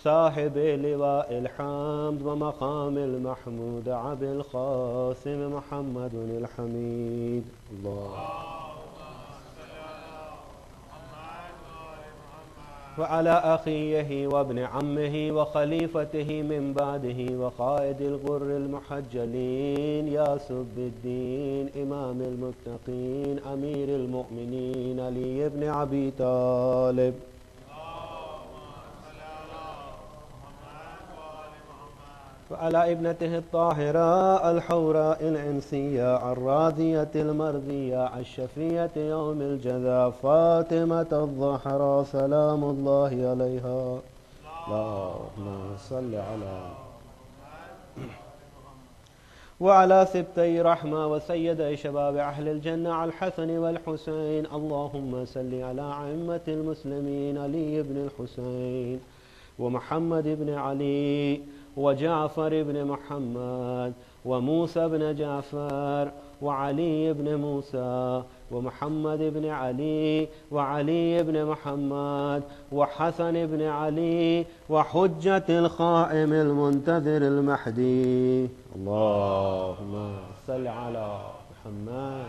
صاحب لواء الحمد ومقام المحمود أبي القاسم محمد الحميد. الله. وعلى أخيه وابن عمه وخليفته من بعده وقائد الغر المحجلين ياسر الدين إمام المتقين أمير المؤمنين علي بن أبي طالب. وعلى ابنته الطاهرة الحوراء العنسية الراضية المرضية الشفية يوم الجزاء فاطمة الزهراء سلام الله عليها. اللهم صل على. وعلى سبتي رحمة وسيدي شباب أهل الجنة الحسن والحسين. اللهم صل على أئمة المسلمين علي بن الحسين ومحمد بن علي وجعفر بن محمد وموسى بن جعفر وعلي بن موسى ومحمد بن علي وعلي بن محمد وحسن بن علي وحجة القائم المنتظر المهدي. اللهم صل على محمد.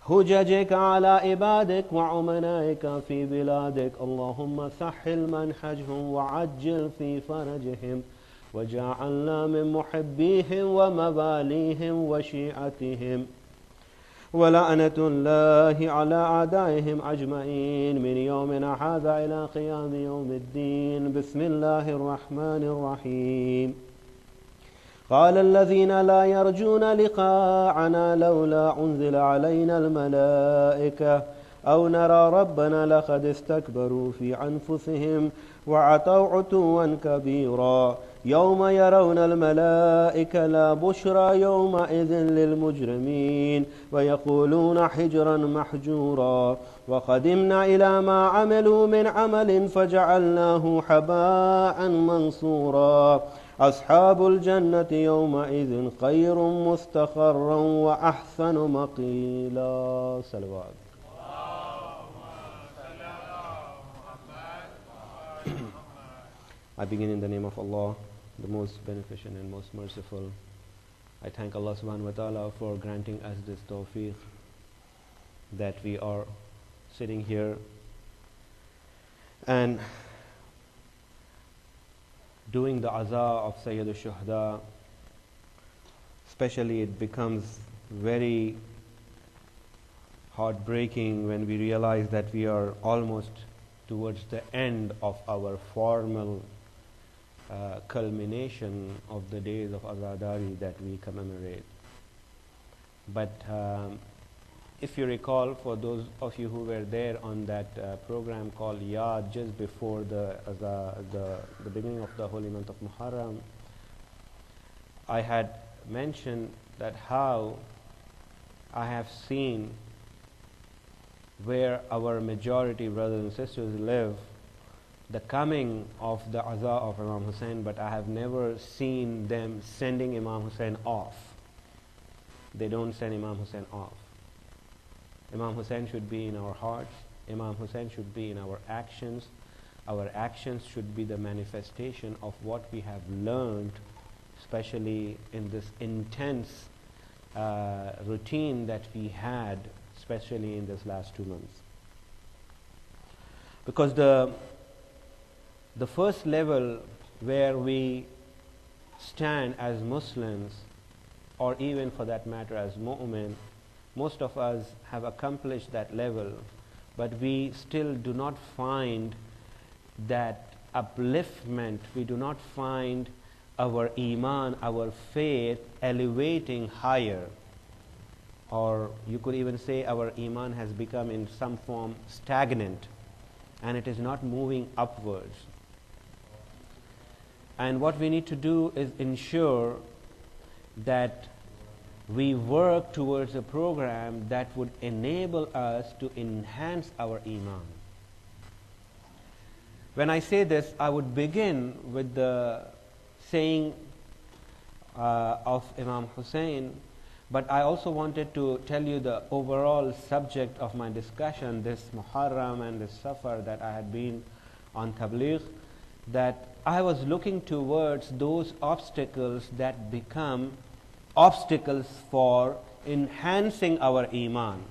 حججك على عبادك وعمنائك في بلادك. اللهم سهل منهجهم وعجل في فرجهم وجعلنا من محبيهم ومواليهم وشيعتهم. ولعنة الله على أعدائهم أجمعين من يومنا هذا إلى قيام يوم الدين. بسم الله الرحمن الرحيم. قال الذين لا يرجون لقاءنا لولا أنزل علينا الملائكة أو نرى ربنا لقد استكبروا في أنفسهم وعتوا عتوا كبيرا. يوم يرون الملائكة لا بشرى يومئذ للمجرمين ويقولون حجرا محجورا. وقدمنا إلى ما عملوا من عمل فجعلناه حباء منصورا. أصحاب الجنة يومئذ خير مستقرا وأحسن مقيلا. صلوات. I begin in the name of Allah, the most beneficent and most merciful. I thank Allah subhanahu wa ta'ala for granting us this tawfiq that we are sitting here and doing the azaa of Sayyid al-Shuhada. Especially it becomes very heartbreaking when we realize that we are almost towards the end of our formal culmination of the days of Azadari that we commemorate. But if you recall, for those of you who were there on that program called Yad just before the beginning of the holy month of Muharram, I had mentioned that how I have seen where our majority brothers and sisters live the coming of the azaa of Imam Hussein, but I have never seen them sending Imam Hussein off. They don't send Imam Hussein off. Imam Hussein should be in our hearts. Imam Hussein should be in our actions. Our actions should be the manifestation of what we have learned, especially in this intense routine that we had, especially in this last 2 months. Because the first level where we stand as Muslims, or even for that matter as mu'min, most of us have accomplished that level, but we still do not find that upliftment. We do not find our iman, our faith elevating higher, or you could even say our iman has become in some form stagnant and it is not moving upwards. And what we need to do is ensure that we work towards a program that would enable us to enhance our iman. When I say this, I would begin with the saying of Imam Hussein, but I also wanted to tell you the overall subject of my discussion, this Muharram and this Safar that I had been on Tabligh, that I was looking towards those obstacles that become obstacles for enhancing our Iman.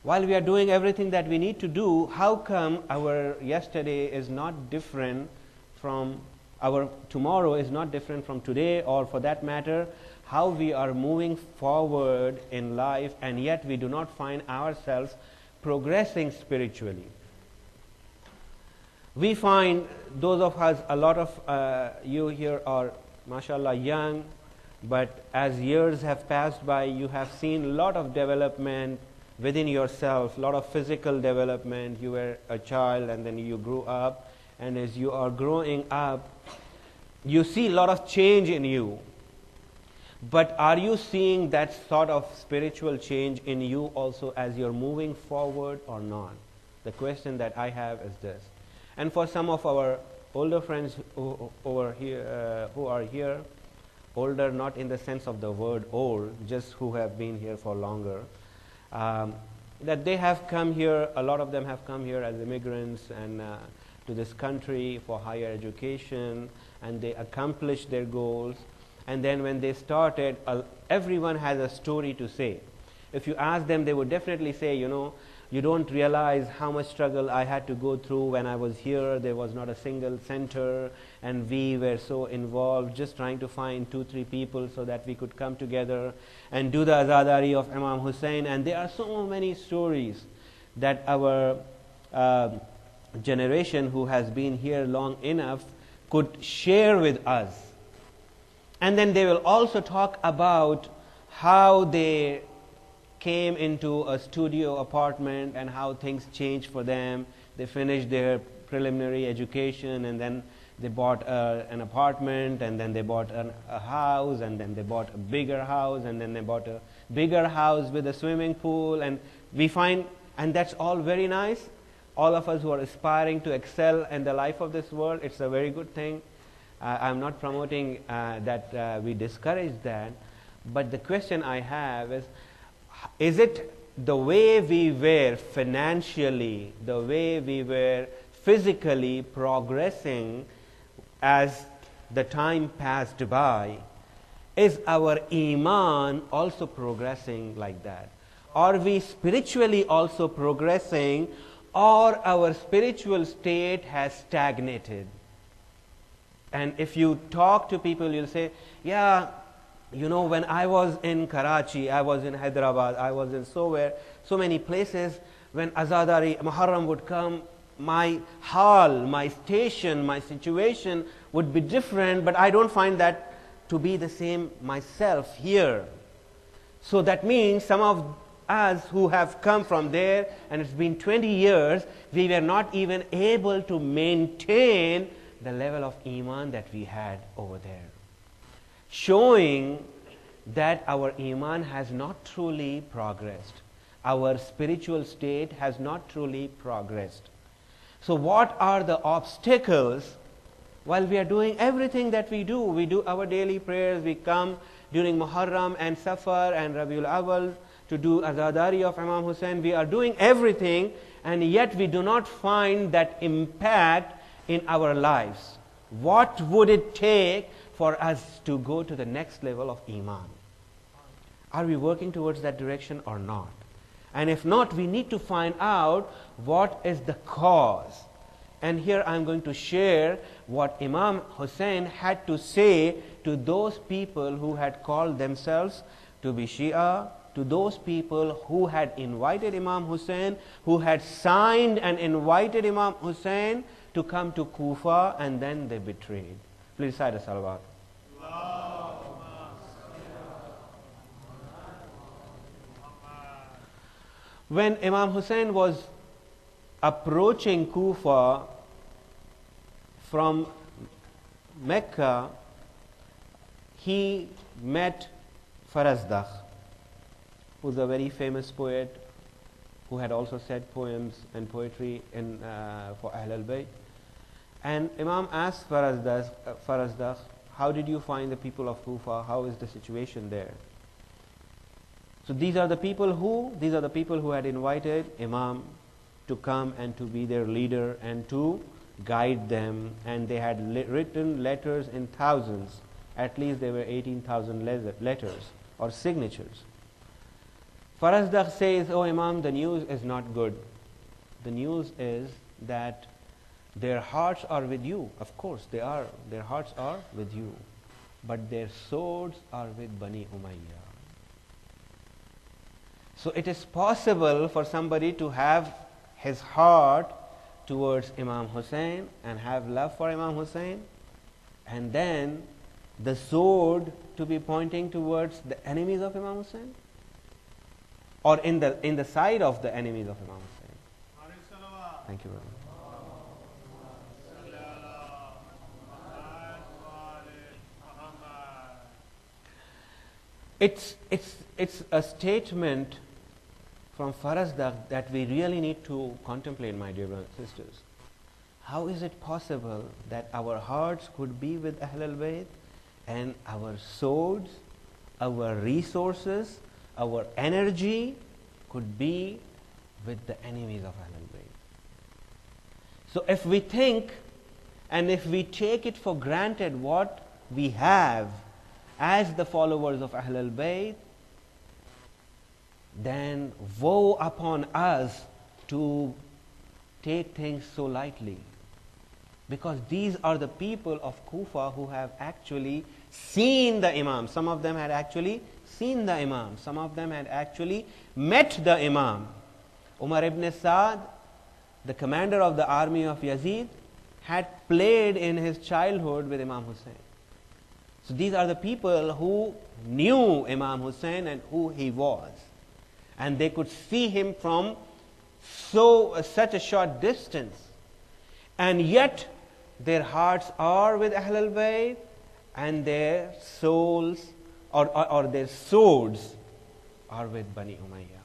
While we are doing everything that we need to do, how come our yesterday is not different from our tomorrow is not different from today, or for that matter, how we are moving forward in life and yet we do not find ourselves progressing spiritually? We find those of us, a lot of you here are mashallah young, but as years have passed by, you have seen a lot of development within yourself, a lot of physical development. You were a child and then you grew up, and as you are growing up, you see a lot of change in you. But are you seeing that sort of spiritual change in you also as you're moving forward or not? The question that I have is this. And for some of our older friends who are here, older not in the sense of the word old, just who have been here for longer, that they have come here, a lot of them have come here as immigrants and to this country for higher education, and they accomplished their goals. And then when they started, everyone has a story to say. If you ask them, they would definitely say, you don't realize how much struggle I had to go through when I was here. There was not a single center, and we were so involved just trying to find 2-3 people so that we could come together and do the Azadari of Imam Hussain. And there are so many stories that our generation who has been here long enough could share with us. And then they will also talk about how they came into a studio apartment and how things changed for them. They finished their preliminary education and then they bought an apartment, and then they bought a house, and then they bought a bigger house, and then they bought a bigger house with a swimming pool. And we find, and that's all very nice. All of us who are aspiring to excel in the life of this world, it's a very good thing. I'm not promoting that we discourage that, but the question I have is it the way we were financially, the way we were physically progressing as the time passed by, is our Iman also progressing like that? Are we spiritually also progressing, or our spiritual state has stagnated? And if you talk to people, you'll say, yeah, when I was in Karachi, I was in Hyderabad, I was in so many places, when Azadari Muharram would come, my hall, my station, my situation would be different, but I don't find that to be the same myself here. So that means some of us who have come from there, and it's been 20 years, we were not even able to maintain the level of Iman that we had over there, showing that our Iman has not truly progressed. Our spiritual state has not truly progressed. So what are the obstacles while we are doing everything that we do? We do our daily prayers, we come during Muharram and Safar and Rabiul Awal to do Azadari of Imam Hussain. We are doing everything, and yet we do not find that impact in our lives. What would it take for us to go to the next level of Iman? Are we working towards that direction or not? And if not, we need to find out what is the cause. And here I am going to share what Imam Hussain had to say to those people who had called themselves to be Shia, to those people who had invited Imam Hussain, who had signed and invited Imam Hussain to come to Kufa, and then they betrayed. Please recite a salawat. When Imam Hussain was approaching Kufa from Mecca, he met Farazdakh, who's a very famous poet who had also said poems and poetry for Ahl al-Bayt. And Imam asked Farazdakh, how did you find the people of Kufa? How is the situation there? So these are the people who had invited Imam to come and to be their leader and to guide them, and they had written letters in thousands. At least there were 18,000 letters or signatures. Farasdaq says, "Oh Imam, the news is not good. The news is that their hearts are with you. Of course they are. Their hearts are with you. But their swords are with Bani Umayyah." So it is possible for somebody to have his heart towards Imam Hussein and have love for Imam Hussein, and then the sword to be pointing towards the enemies of Imam Hussein, or in the side of the enemies of Imam Hussein. Thank you very much. It's a statement from Farasdaq that we really need to contemplate, my dear brothers and sisters. How is it possible that our hearts could be with Ahlul Bayt and our swords, our resources, our energy could be with the enemies of Ahlul Bayt? So if we think and if we take it for granted what we have as the followers of Ahlul Bayt, then woe upon us to take things so lightly. Because these are the people of Kufa who have actually seen the Imam. Some of them had actually seen the Imam. Some of them had actually met the Imam. Umar ibn Saad, the commander of the army of Yazid, had played in his childhood with Imam Hussein. So these are the people who knew Imam Hussein and who he was. And they could see him from such a short distance. And yet their hearts are with Ahlul Bayt and their souls or their swords are with Bani Umayyah.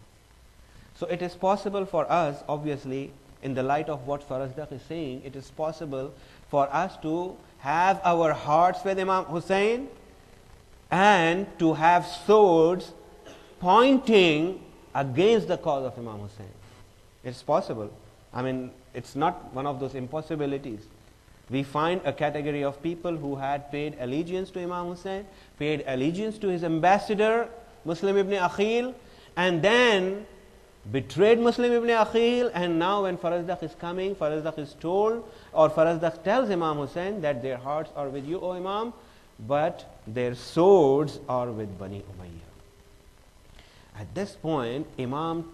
So it is possible for us, obviously, in the light of what Farasdaq is saying, it is possible for us to have our hearts with Imam Hussein and to have swords pointing against the cause of Imam Hussein. It's possible. I mean, it's not one of those impossibilities. We find a category of people who had paid allegiance to Imam Hussein, paid allegiance to his ambassador, Muslim ibn Aqil, and then betrayed Muslim ibn Aqil, and now when Farasdaq is coming, Farasdaq is told, or Farasdaq tells Imam Hussein that their hearts are with you, O Imam, but their swords are with Bani Umayyah. At this point, Imam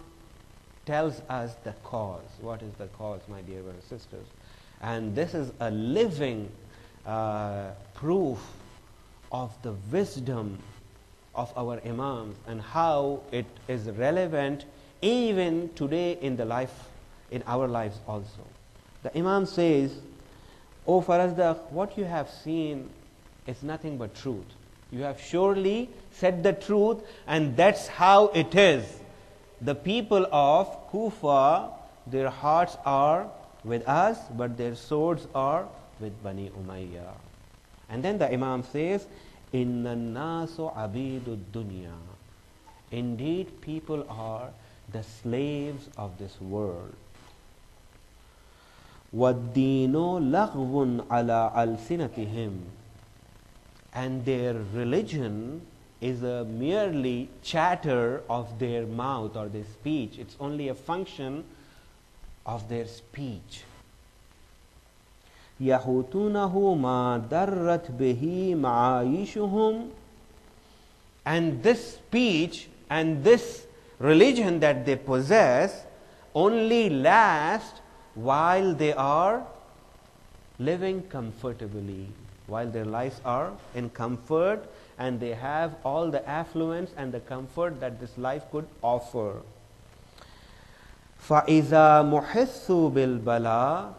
tells us the cause. What is the cause, my dear brothers and sisters? And this is a living proof of the wisdom of our Imams and how it is relevant even today in our lives also. The Imam says, "O Farasdaq, what you have seen is nothing but truth. You have surely said the truth, and that's how it is. The people of Kufa, their hearts are with us, but their swords are with Bani Umayyah." And then the Imam says, "Inna nasu abidud dunya." Indeed, people are the slaves of this world. وَالدِّينُ لَغْوٌ عَلَىٰ أَلْسِنَتِهِمْ. And their religion is a merely chatter of their mouth or their speech. It's only a function of their speech. يَحُوتُونَهُ مَا دَرَّتْ بِهِ مَعَايِشُهُمْ. And this speech and this religion that they possess only lasts while they are living comfortably, while their lives are in comfort and they have all the affluence and the comfort that this life could offer. فَإِذَا مُحِثُّوا بِالْبَلَىٰ.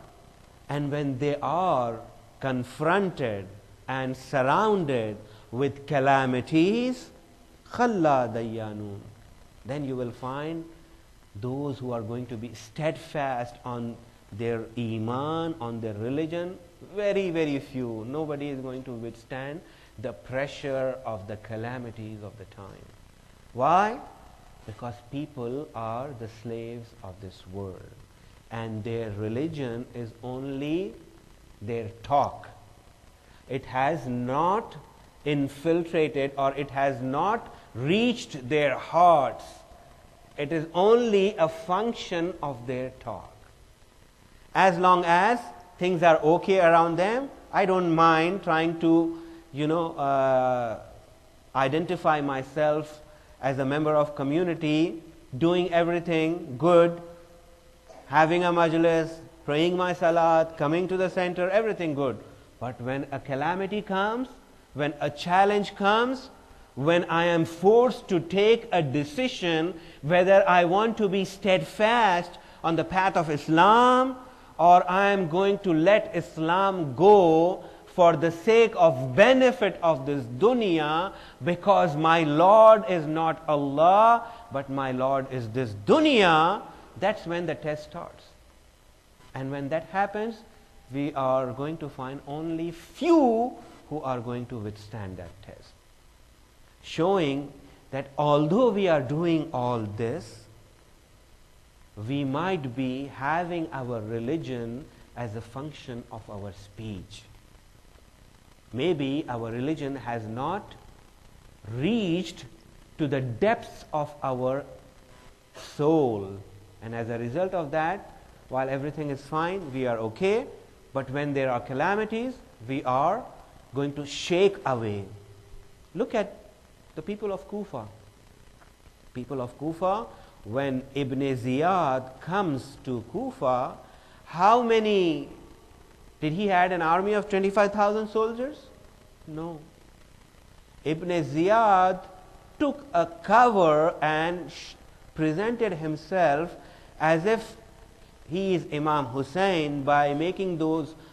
And when they are confronted and surrounded with calamities, خَلَّا دَيَّانُونَ. Then you will find those who are going to be steadfast on their iman, on their religion, very, very few. Nobody is going to withstand the pressure of the calamities of the time. Why? Because people are the slaves of this world, and their religion is only their talk. It has not infiltrated, or it has not reached their hearts. It is only a function of their talk. As long as things are okay around them, I don't mind trying to, identify myself as a member of community, doing everything good, having a majlis, praying my salat, coming to the center, everything good. But when a calamity comes, when a challenge comes, when I am forced to take a decision whether I want to be steadfast on the path of Islam, or I am going to let Islam go for the sake of benefit of this dunya, because my Lord is not Allah, but my Lord is this dunya, that's when the test starts. And when that happens, we are going to find only few who are going to withstand that test. Showing that although we are doing all this, we might be having our religion as a function of our speech. Maybe our religion has not reached to the depths of our soul, and as a result of that, while everything is fine, we are okay, but when there are calamities, we are going to shake away. Look at the people of Kufa. People of Kufa, when Ibn Ziyad comes to Kufa, how many did he had an army of 25,000 soldiers? No. Ibn Ziyad took a cover and presented himself as if he is Imam Hussein by making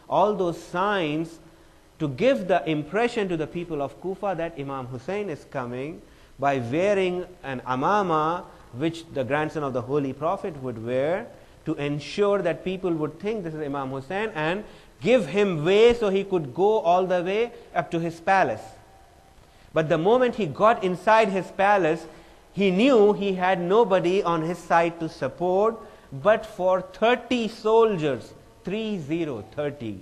all those signs to give the impression to the people of Kufa that Imam Hussein is coming, by wearing an amama which the grandson of the Holy Prophet would wear, to ensure that people would think this is Imam Hussein and give him way so he could go all the way up to his palace. But the moment he got inside his palace, he knew he had nobody on his side to support but for 30 soldiers, 30,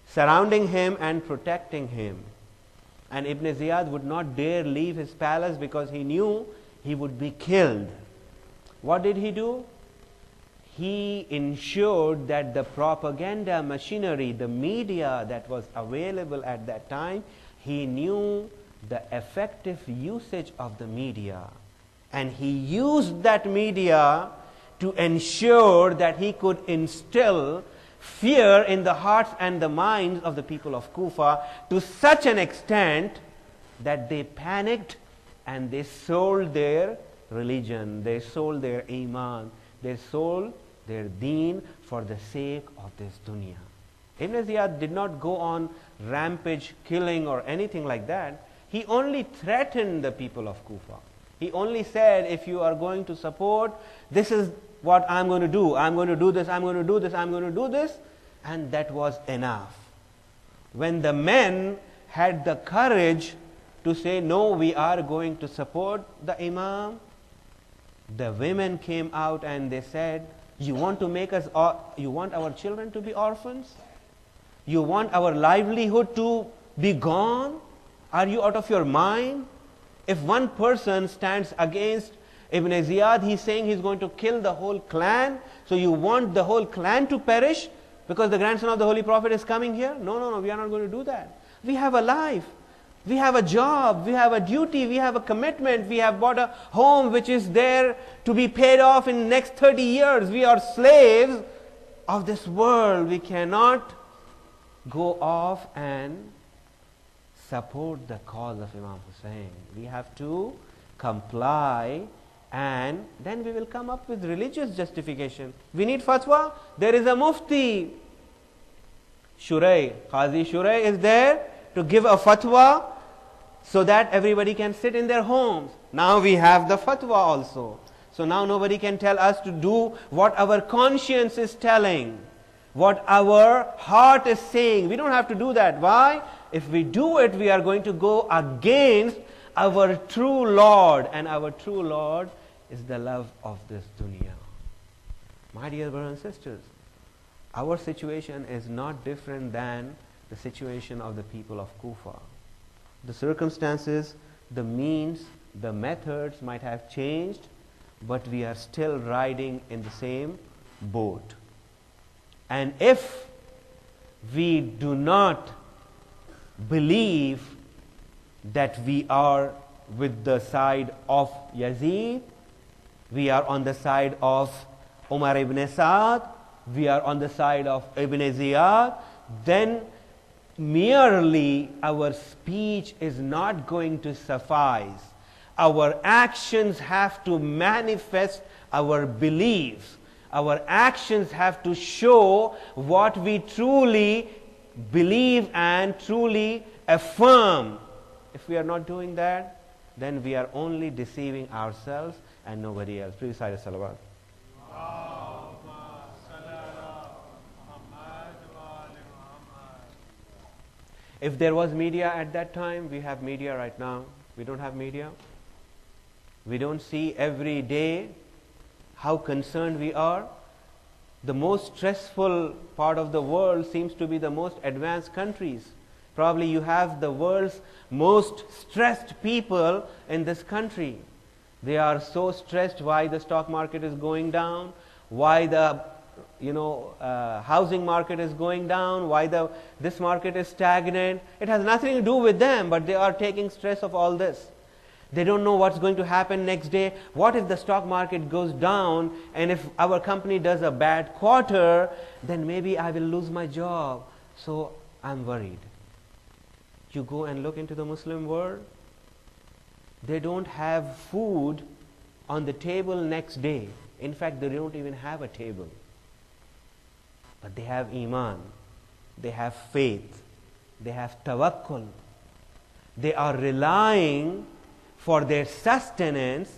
surrounding him and protecting him. And Ibn Ziyad would not dare leave his palace because he knew he would be killed. What did he do? He ensured that the propaganda machinery, the media that was available at that time, he knew the effective usage of the media. And he used that media to ensure that he could instill fear in the hearts and the minds of the people of Kufa to such an extent that they panicked and they sold their religion, they sold their iman, they sold their deen for the sake of this dunya. Ibn Ziyad did not go on rampage killing or anything like that. He only threatened the people of Kufa. He only said, if you are going to support, this is what I'm going to do. I'm going to do this, I'm going to do this, I'm going to do this. And that was enough. When the men had the courage to say, no, we are going to support the Imam, the women came out and they said, you want to make us, you want our children to be orphans? You want our livelihood to be gone? Are you out of your mind? If one person stands against Ibn Ziyad, he's saying he's going to kill the whole clan. So you want the whole clan to perish because the grandson of the Holy Prophet is coming here? No, we are not going to do that. We have a life. We have a job, we have a duty, we have a commitment, we have bought a home which is there to be paid off in the next 30 years. We are slaves of this world. We cannot go off and support the cause of Imam Hussein. We have to comply, and then we will come up with religious justification. We need fatwa. There is a mufti, Shurai, Qazi Shurai is there to give a fatwa so that everybody can sit in their homes. Now we have the fatwa also. So now nobody can tell us to do what our conscience is telling, what our heart is saying. We don't have to do that. Why? If we do it, we are going to go against our true Lord, and our true Lord is the love of this dunya. My dear brothers and sisters, our situation is not different than the situation of the people of Kufa. The circumstances, the means, the methods might have changed, but we are still riding in the same boat. And if we do not believe that we are with the side of Yazid, we are on the side of Umar ibn Sa'd, we are on the side of Ibn Ziyad, then merely our speech is not going to suffice. Our actions have to manifest our beliefs. Our actions have to show what we truly believe and truly affirm. If we are not doing that, then we are only deceiving ourselves and nobody else. Please recite a salawat. If there was media at that time, we have media right now. We don't have media. We don't see every day how concerned we are. The most stressful part of the world seems to be the most advanced countries. Probably you have the world's most stressed people in this country. They are so stressed why the stock market is going down, why the housing market is going down, why this market is stagnant. It has nothing to do with them, but they are taking stress of all this. They don't know what's going to happen next day. What if the stock market goes down, and if our company does a bad quarter, then maybe I will lose my job. So I'm worried. You go and look into the Muslim world, they don't have food on the table next day. In fact, they don't even have a table. But they have iman, they have faith, they have tawakkul. They are relying for their sustenance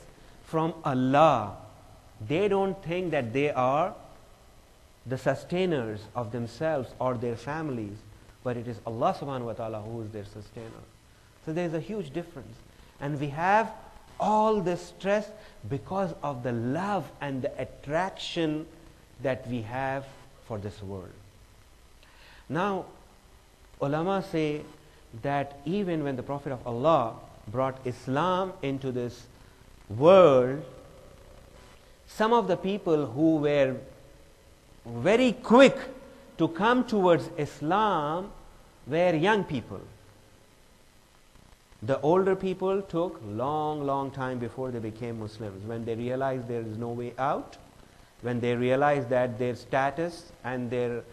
from Allah. They don't think that they are the sustainers of themselves or their families, but it is Allah subhanahu wa ta'ala who is their sustainer. So there is a huge difference. And we have all this stress because of the love and the attraction that we have for this world. Now, ulama say that even when the Prophet of Allah brought Islam into this world, some of the people who were very quick to come towards Islam were young people. The older people took long time before they became Muslims. When they realized there is no way out, when they realized that their status and their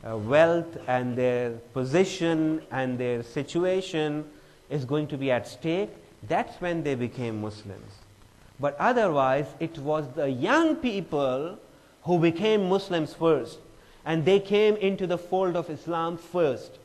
wealth and their position and their situation is going to be at stake, that's when they became Muslims. But otherwise, it was the young people who became Muslims first, and they came into the fold of Islam first.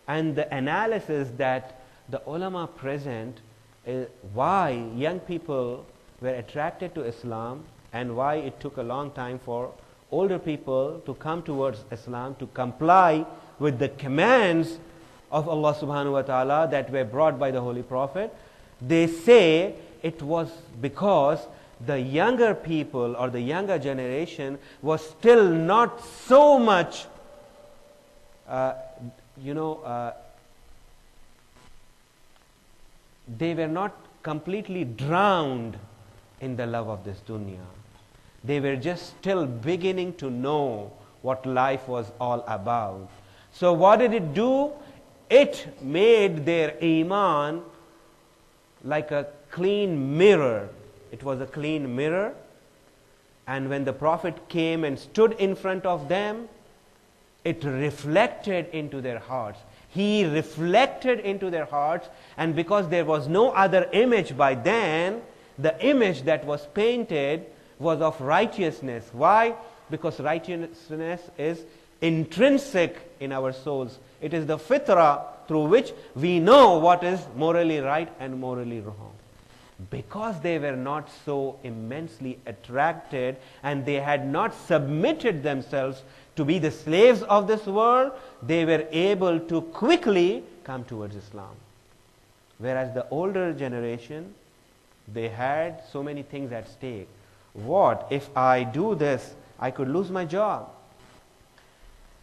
And the analysis that the ulama present is why young people were attracted to Islam and why it took a long time for older people to come towards Islam, to comply with the commands of Allah subhanahu wa ta'ala that were brought by the Holy Prophet. They say it was because the younger people or the younger generation was still not so much they were not completely drowned in the love of this dunya. They were just still beginning to know what life was all about. So what did it do? It made their iman like a clean mirror. It was a clean mirror, and when the Prophet came and stood in front of them, it reflected into their hearts. He reflected into their hearts, and because there was no other image by then, the image that was painted was of righteousness. Why? Because righteousness is intrinsic in our souls. It is the fitrah through which we know what is morally right and morally wrong. Because they were not so immensely attracted and they had not submitted themselves to be the slaves of this world, they were able to quickly come towards Islam. Whereas the older generation, they had so many things at stake. What if I do this? I could lose my job.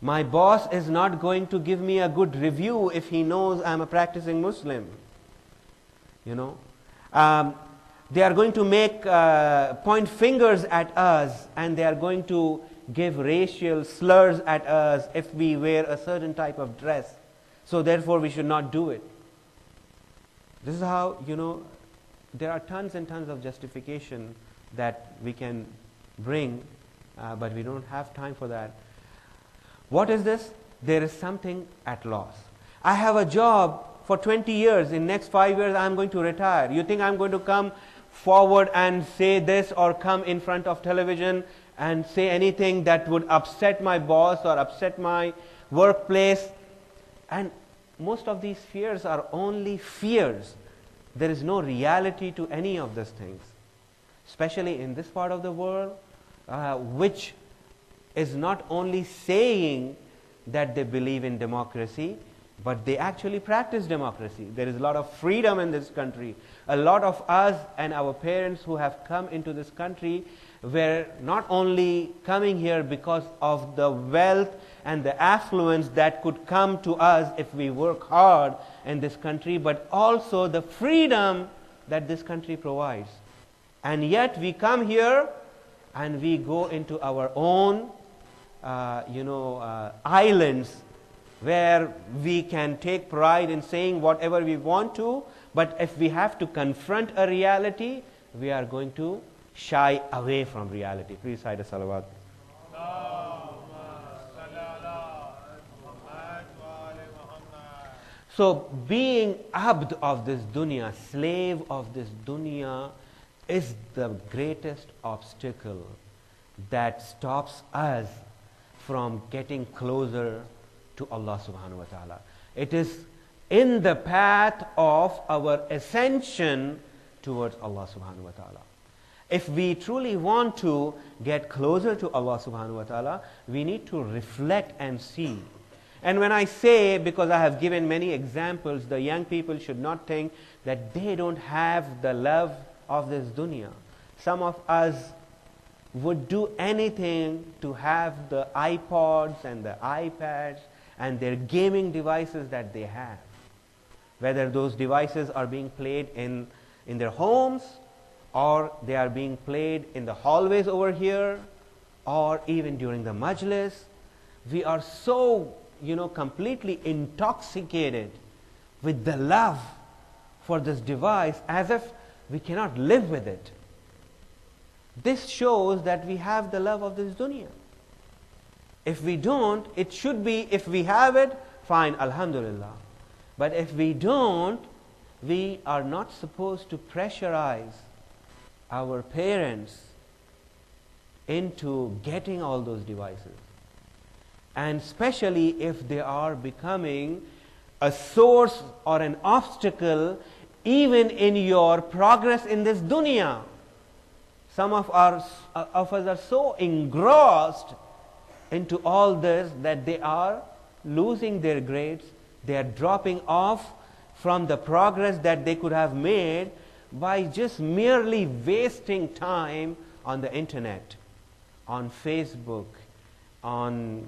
My boss is not going to give me a good review if he knows I'm a practicing Muslim. You know, they are going to point fingers at us, and they are going to give racial slurs at us if we wear a certain type of dress. So therefore we should not do it. This is how, there are tons and tons of justification that we can bring, but we don't have time for that. What is this? There is something at loss. I have a job for 20 years. In next 5 years, I'm going to retire. You think I'm going to come forward and say this, or come in front of television and say anything that would upset my boss or upset my workplace? And most of these fears are only fears. There is no reality to any of these things, especially in this part of the world, which is not only saying that they believe in democracy, but they actually practice democracy. There is a lot of freedom in this country. A lot of us and our parents who have come into this country were not only coming here because of the wealth and the affluence that could come to us if we work hard in this country, but also the freedom that this country provides. And yet we come here and we go into our own islands where we can take pride in saying whatever we want to, but if we have to confront a reality, we are going to shy away from reality. Please recite a salawat. So being abd of this dunya, slave of this dunya, is the greatest obstacle that stops us from getting closer to Allah subhanahu wa ta'ala. It is in the path of our ascension towards Allah subhanahu wa ta'ala. If we truly want to get closer to Allah subhanahu wa ta'ala, we need to reflect and see. And when I say, because I have given many examples, the young people should not think that they don't have the love of this dunya. Some of us would do anything to have the iPods and the iPads and their gaming devices that they have. Whether those devices are being played in their homes, or they are being played in the hallways over here, or even during the majlis. We are so, completely intoxicated with the love for this device as if we cannot live with it. This shows that we have the love of this dunya. If we don't, it should be, if we have it, fine, alhamdulillah. But if we don't, we are not supposed to pressurize our parents into getting all those devices. And especially if they are becoming a source or an obstacle even in your progress in this dunya. Some of us are so engrossed into all this that they are losing their grades, they are dropping off from the progress that they could have made by just merely wasting time on the internet, on Facebook, on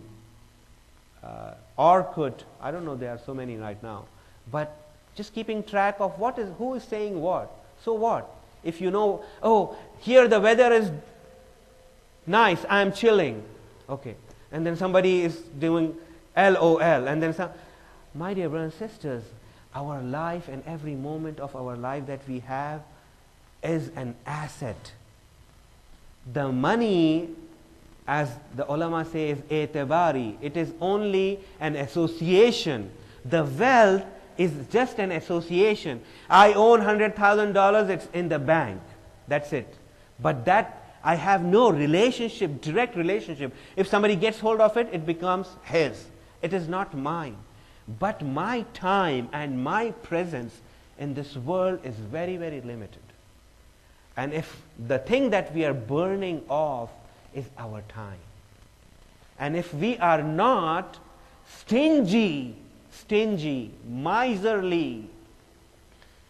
Orkut. I don't know, there are so many right now. But just keeping track of who is saying what. So what? If you know, oh, here the weather is nice, I am chilling. Okay. And then somebody is doing LOL. And then my dear brothers and sisters, our life and every moment of our life that we have is an asset. The money, as the ulama say, is etibari. It is only an association. The wealth is just an association. I own $100,000, it's in the bank. That's it. But that I have no relationship, direct relationship. If somebody gets hold of it, it becomes his. It is not mine. But my time and my presence in this world is very, very limited. And if the thing that we are burning off is our time, and if we are not stingy, miserly,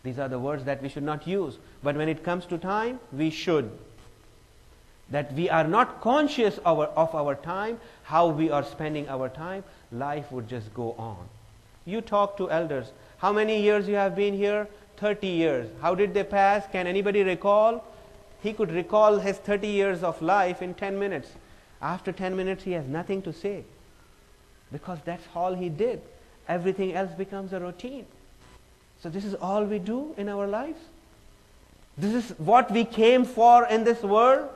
these are the words that we should not use. But when it comes to time, we should. that we are not conscious of our time, how we are spending our time, life would just go on. You talk to elders. How many years you have been here? 30 years. How did they pass? Can anybody recall? He could recall his 30 years of life in 10 minutes. After 10 minutes, he has nothing to say, because that's all he did. Everything else becomes a routine. So this is all we do in our lives. This is what we came for in this world,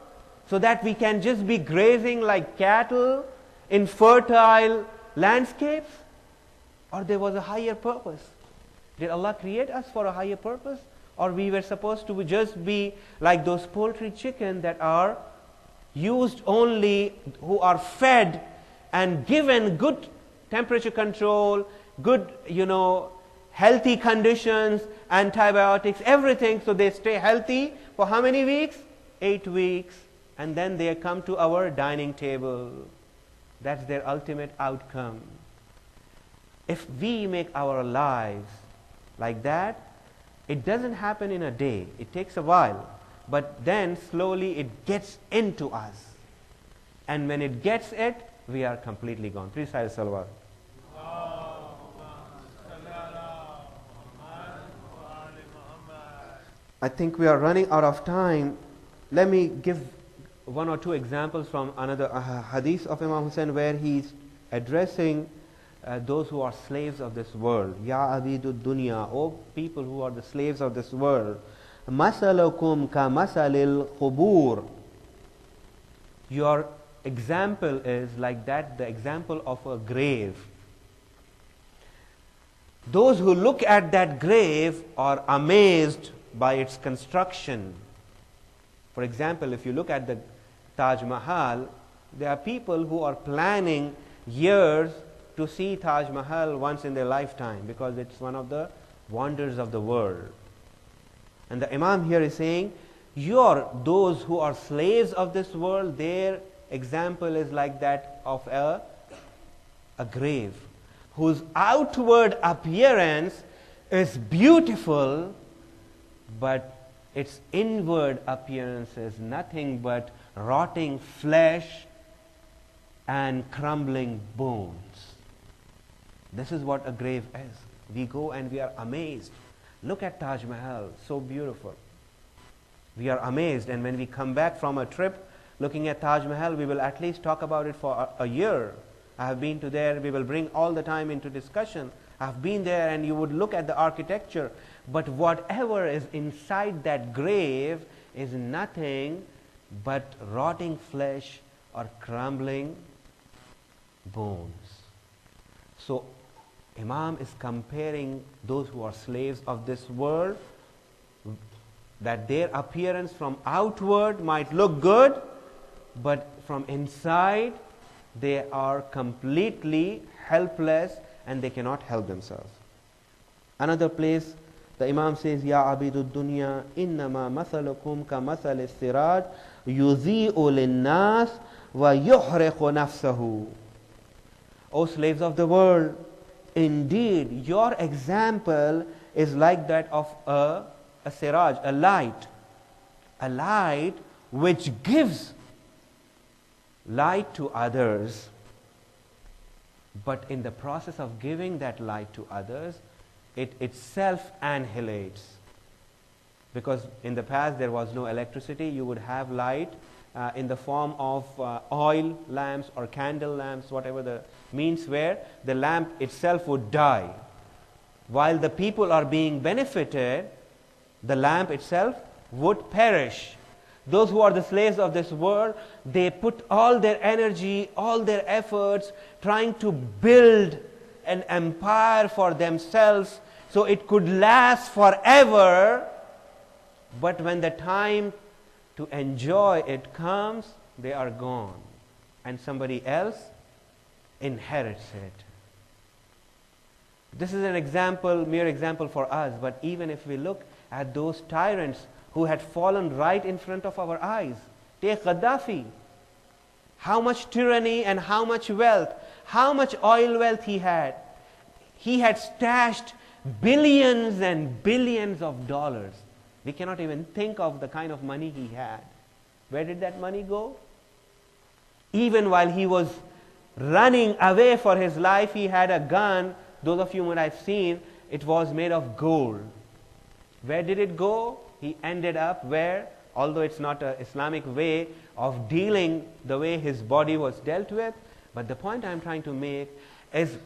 so that we can just be grazing like cattle in fertile landscapes? Or there was a higher purpose? Did Allah create us for a higher purpose? Or we were supposed to just be like those poultry chicken that are used only, who are fed and given good temperature control, good, healthy conditions, antibiotics, everything, so they stay healthy for how many weeks? 8 weeks. And then they come to our dining table. That's their ultimate outcome. If we make our lives like that, it doesn't happen in a day. It takes a while. But then slowly it gets into us. And when it gets it, we are completely gone. Please say salawat. I think we are running out of time. Let me give one or two examples from another hadith of Imam Hussain, where he's addressing those who are slaves of this world. Ya abidud dunya, O people who are the slaves of this world. Masalukum ka masalil khubur. Your example is like that, the example of a grave. Those who look at that grave are amazed by its construction. For example, if you look at the Taj Mahal, there are people who are planning years to see Taj Mahal once in their lifetime, because it's one of the wonders of the world. And the Imam here is saying, those who are slaves of this world, their example is like that of a grave, whose outward appearance is beautiful, but its inward appearance is nothing but rotting flesh and crumbling bones. This is what a grave is. We go and we are amazed. Look at Taj Mahal, so beautiful. We are amazed, and when we come back from a trip looking at Taj Mahal, we will at least talk about it for a year. I have been to there, we will bring all the time into discussion. I have been there, and you would look at the architecture, but whatever is inside that grave is nothing but rotting flesh or crumbling bones. So Imam is comparing those who are slaves of this world, that their appearance from outward might look good, but from inside they are completely helpless and they cannot help themselves. Another place, the Imam says, Ya abidud dunya, innama mathalukum ka mathal siraj, yuzi'u linnas wa yuhriqu nafsahu. O slaves of the world, indeed your example is like that of a siraj, a light which gives light to others, but in the process of giving that light to others, it itself annihilates. Because in the past there was no electricity, you would have light in the form of oil lamps or candle lamps, whatever the means were, the lamp itself would die. While the people are being benefited, the lamp itself would perish. Those who are the slaves of this world, they put all their energy, all their efforts, trying to build an empire for themselves so it could last forever. But when the time to enjoy it comes, they are gone, and somebody else inherits it. This is an example, mere example for us, but even if we look at those tyrants who had fallen right in front of our eyes, take Gaddafi. How much tyranny and how much wealth, how much oil wealth he had. He had stashed billions and billions of dollars. We cannot even think of the kind of money he had. Where did that money go? Even while he was running away for his life, he had a gun. Those of you might have seen, it was made of gold. Where did it go? He ended up where? Although it's not an Islamic way of dealing the way his body was dealt with, but the point I'm trying to make is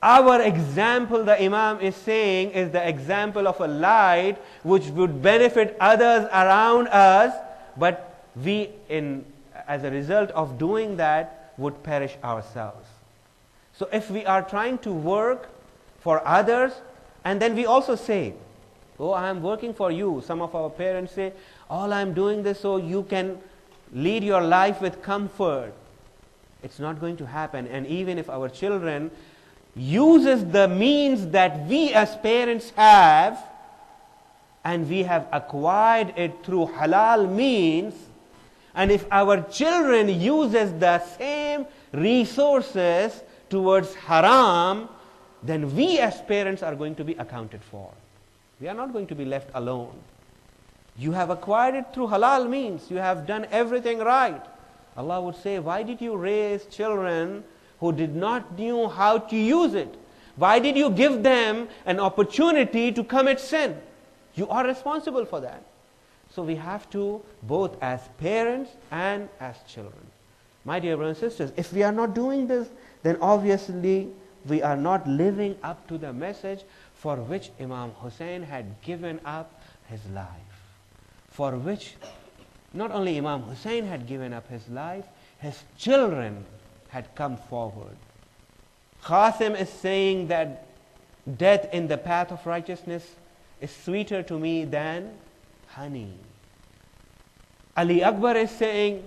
our example, the Imam is saying, is the example of a light which would benefit others around us, but we, as a result of doing that, would perish ourselves. So if we are trying to work for others, and then we also say, oh, I am working for you. Some of our parents say, all I am doing this so you can lead your life with comfort. It's not going to happen. And even if our children uses the means that we as parents have, and we have acquired it through halal means, and if our children uses the same resources towards haram, then we as parents are going to be accounted for. We are not going to be left alone. You have acquired it through halal means. You have done everything right. Allah would say, why did you raise children who did not know how to use it? Why did you give them an opportunity to commit sin? You are responsible for that. So we have to, both as parents and as children. My dear brothers and sisters, if we are not doing this, then obviously we are not living up to the message for which Imam Hussein had given up his life. For which not only Imam Hussein had given up his life, his children had come forward. Qasim is saying that death in the path of righteousness is sweeter to me than honey. Ali Akbar is saying,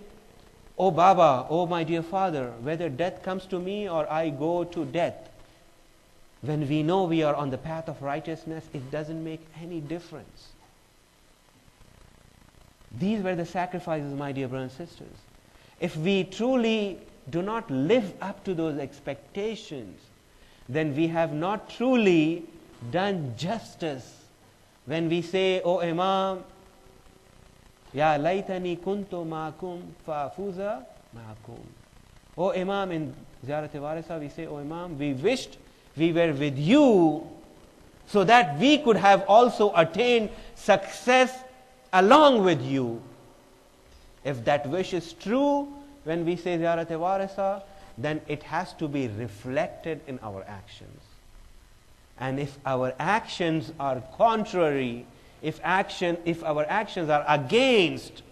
oh Baba, oh my dear father, whether death comes to me or I go to death, when we know we are on the path of righteousness, it doesn't make any difference. These were the sacrifices, my dear brothers and sisters. If we truly do not live up to those expectations, then we have not truly done justice. When we say, oh Imam, Ya laytani kuntu ma'akum fa'afuza ma'akum. Oh Imam, in Ziyarat-e-Warisa we say, oh Imam, we wished we were with you so that we could have also attained success along with you. If that wish is true, when we say Ziyarat-e-Warisa, then it has to be reflected in our actions. And if our actions are contrary, if our actions are against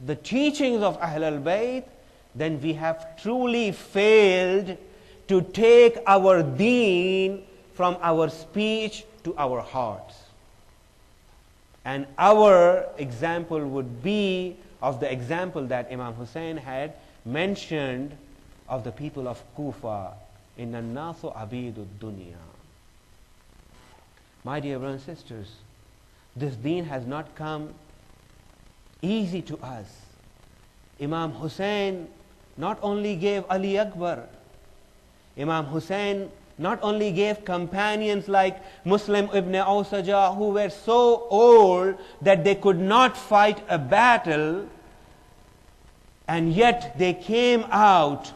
the teachings of Ahlul Bayt, then we have truly failed to take our deen from our speech to our hearts. And our example would be of the example that Imam Hussein had mentioned of the people of Kufa, in an-nasu abidud dunya. My dear brothers and sisters, this deen has not come easy to us. Imam Hussein not only gave Ali Akbar, Imam Hussein not only gave companions like Muslim ibn Awsaja, who were so old that they could not fight a battle, and yet they came out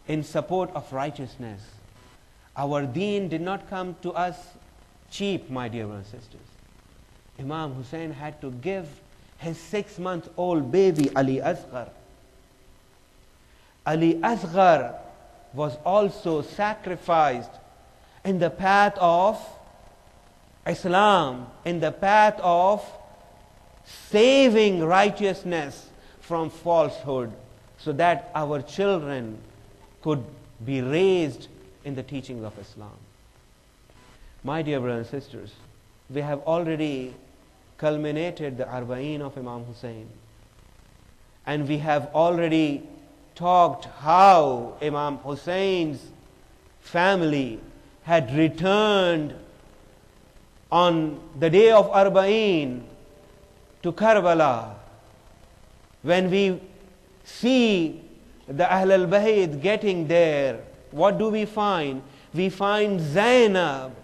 in support of righteousness. Our deen did not come to us cheap, my dear brothers and sisters. Imam Hussein had to give his 6-month-old baby Ali Asghar. Ali Asghar was also sacrificed in the path of Islam, in the path of saving righteousness from falsehood, so that our children could be raised in the teachings of Islam. My dear brothers and sisters, we have already culminated the Arba'een of Imam Hussein, and we have already talked how Imam Hussein's family had returned on the day of Arba'een to Karbala. When we see the Ahlul Bayt getting there, what do we find? We find Zainab,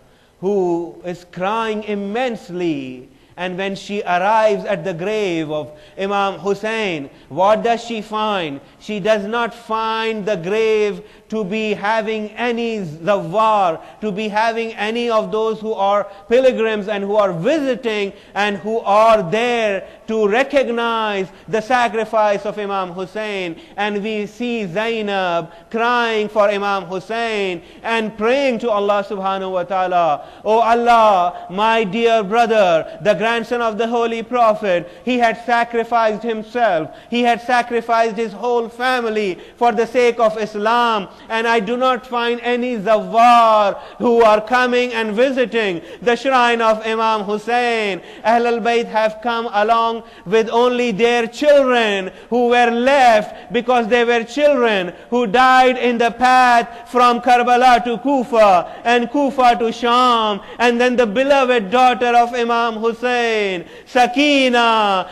who is crying immensely, And when she arrives at the grave of Imam Hussein, what does she find? She does not find the grave to be having any zawar, to be having any of those who are pilgrims and who are visiting and who are there to recognize the sacrifice of Imam Hussein. And we see Zainab crying for Imam Hussein and praying to Allah subhanahu wa ta'ala, "Oh Allah, my dear brother, the grandson of the Holy Prophet, he had sacrificed himself, he had sacrificed his whole family for the sake of Islam, and I do not find any zawar who are coming and visiting the shrine of Imam Hussein. Ahlul Bayt have come along with only their children who were left, because they were children who died in the path from Karbala to Kufa and Kufa to Sham, and then the beloved daughter of Imam Hussein, Sakina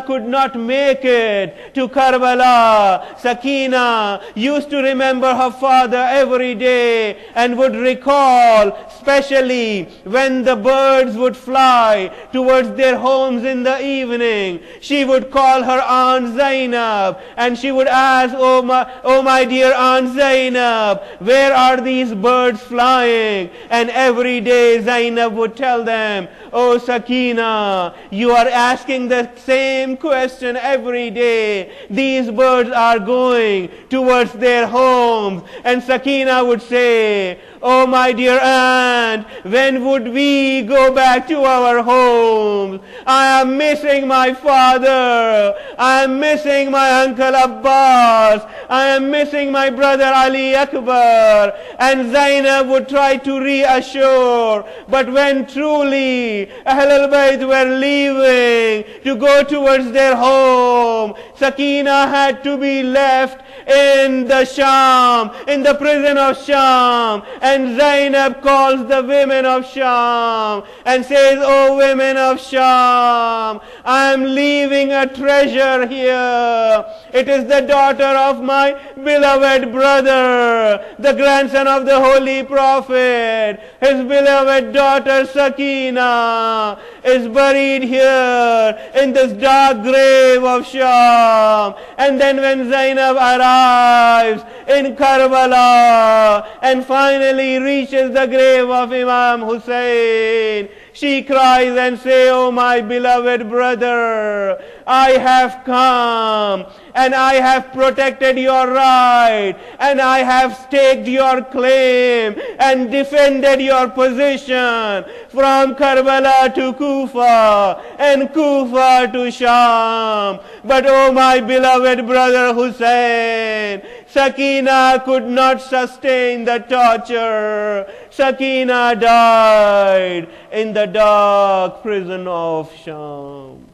could not make it to Karbala. Sakina used to remember her father every day and would recall, especially when the birds would fly towards their homes in the evening. She would call her Aunt Zainab and she would ask, oh my dear Aunt Zainab, where are these birds flying? And every day Zainab would tell them, "Oh Sakina, you are asking the same question every day. These birds are going towards their homes." And Sakina would say, "Oh my dear aunt, when would we go back to our homes? I am missing my father. I am missing my uncle Abbas. I am missing my brother Ali Akbar." And Zainab would try to reassure. But when truly Ahlul Bayt were leaving to go towards their home, Sakina had to be left in the Sham, in the prison of Sham. And Zainab calls the women of Sham and says, "Oh women of Sham, I am leaving a treasure here. It is the daughter of my beloved brother, the grandson of the Holy Prophet. His beloved daughter Sakina is buried here in this dark grave of Sham." And then when Zainab arrives in Karbala and finally reaches the grave of Imam Hussein, she cries and says, "Oh my beloved brother, I have come and I have protected your right and I have staked your claim and defended your position from Karbala to Kufa and Kufa to Sham. But oh my beloved brother Hussein, Sakina could not sustain the torture. Sakina died in the dark prison of Sham.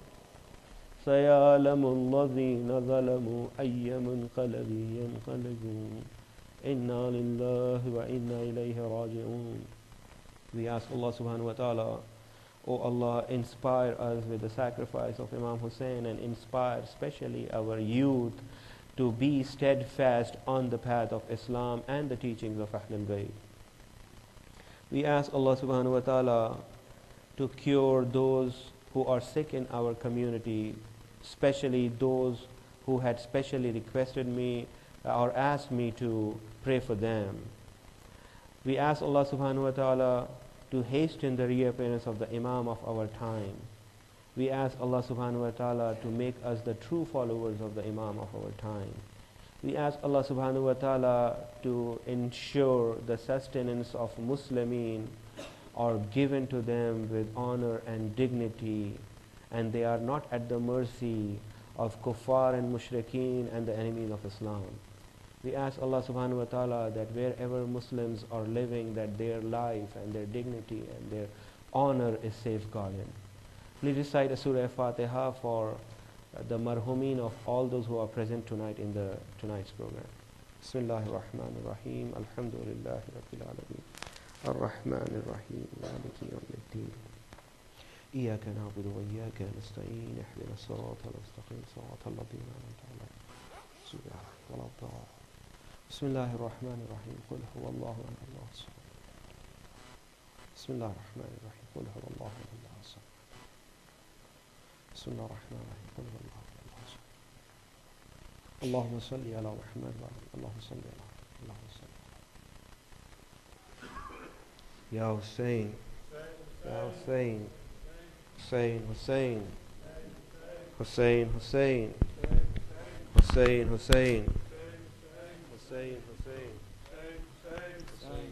سَيَعْلَمُ الَّذِينَ ظَلَمُوا أَيَّ مُنْقَلَبٍ يَنْقَلِبُونَ إِنَّا لِلَّهِ وَإِنَّا إِلَيْهِ رَاجِعُونَ. We ask Allah subhanahu wa ta'ala, "O Allah, inspire us with the sacrifice of Imam Hussein and inspire especially our youth to be steadfast on the path of Islam and the teachings of Ahlul Bayt." We ask Allah subhanahu wa ta'ala to cure those who are sick in our community, especially those who had specially requested me or asked me to pray for them. We ask Allah subhanahu wa ta'ala to hasten the reappearance of the Imam of our time. We ask Allah subhanahu wa ta'ala to make us the true followers of the Imam of our time. We ask Allah subhanahu wa ta'ala to ensure the sustenance of Muslimin are given to them with honor and dignity, and they are not at the mercy of kuffar and mushrikeen and the enemies of Islam. We ask Allah subhanahu wa ta'ala that wherever Muslims are living, that their life and their dignity and their honor is safeguarded. Please recite a Surah Fatiha for the marhumin of all those who are present tonight in tonight's program. Bismillahir Rahmanir Rahim. Alhamdulillahi Rabbil Alameen. Ar-Rahmanir Rahim. Maliki Yawmiddin. إياك نعبد وإياك نستعين اهدنا الصراط المستقيم صراط الذين أنعمت عليهم بسم الله الرحمن الرحيم قل هو الله أحد الله الصمد بسم الله الرحمن الرحيم قل هو الله أحد الله الصمد بسم الله الرحمن الرحيم قل هو الله أحد. اللهم صل على محمد اللهم صل على محمد اللهم صل يا حسين يا حسين حسين حسين حسين حسين حسين حسين حسين حسين